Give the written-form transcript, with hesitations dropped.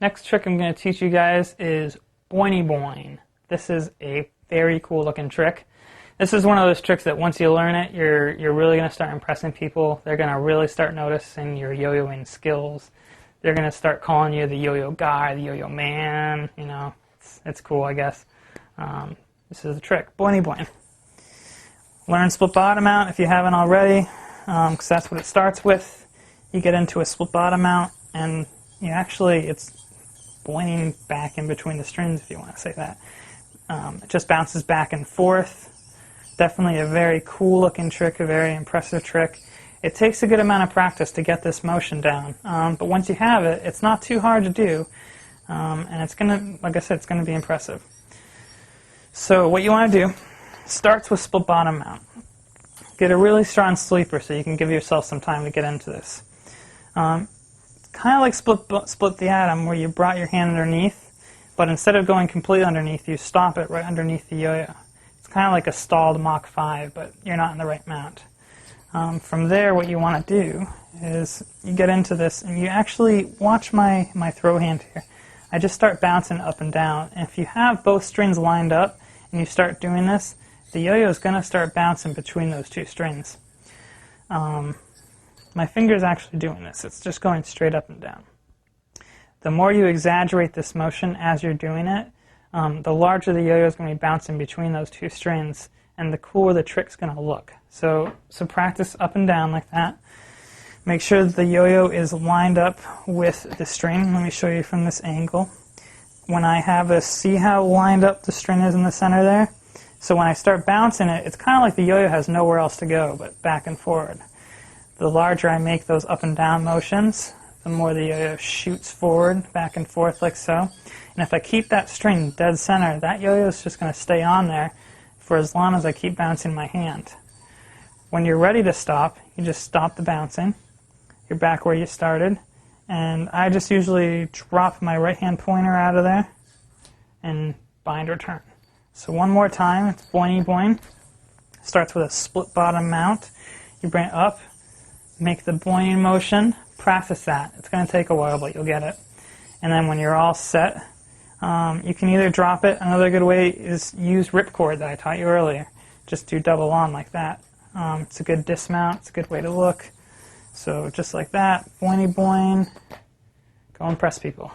Next trick I'm going to teach you guys is Boingy Boing. This is a very cool looking trick. This is one of those tricks that once you learn it, you're really going to start impressing people. They're going to really start noticing your yo-yoing skills. They're going to start calling you the yo-yo guy, the yo-yo man. You know, it's cool, I guess. This is the trick, Boingy Boing. Learn split bottom mount if you haven't already, because that's what it starts with. You get into a split bottom mount, and it's boinging back in between the strings, if you want to say that. It just bounces back and forth. Definitely a very cool looking trick, a very impressive trick. It takes a good amount of practice to get this motion down, but once you have it, it's not too hard to do, and it's gonna, like I said, it's gonna be impressive. So what you want to do starts with split bottom mount. Get a really strong sleeper so you can give yourself some time to get into this. Kind of like split the atom, where you brought your hand underneath, but instead of going completely underneath, you stop it right underneath the yo-yo. It's kind of like a stalled Mach 5, but you're not in the right mount. From there, what you want to do is you get into this, and you actually watch my throw hand here. I just start bouncing up and down, and if you have both strings lined up and you start doing this, the yo-yo is going to start bouncing between those two strings. My finger's actually doing this. It's just going straight up and down. The more you exaggerate this motion as you're doing it, the larger the yo-yo is going to be bouncing between those two strings, and the cooler the trick's going to look. So practice up and down like that. Make sure that the yo-yo is lined up with the string. Let me show you from this angle. When I have this, see how lined up the string is in the center there? So when I start bouncing it, it's kind of like the yo-yo has nowhere else to go but back and forward. The larger I make those up and down motions, the more the yo-yo shoots forward, back and forth like so. And if I keep that string dead center, that yo-yo is just going to stay on there for as long as I keep bouncing my hand. When you're ready to stop, you just stop the bouncing. You're back where you started. And I just usually drop my right hand pointer out of there and bind return. So one more time, it's Boingy Boing. Starts with a split bottom mount. You bring it up, make the boinging motion, practice that. It's going to take a while, but you'll get it. And then when you're all set, you can either drop it. Another good way is use ripcord that I taught you earlier. Just do double on like that. It's a good dismount. It's a good way to look. So just like that, Boingy Boing. Go impress people.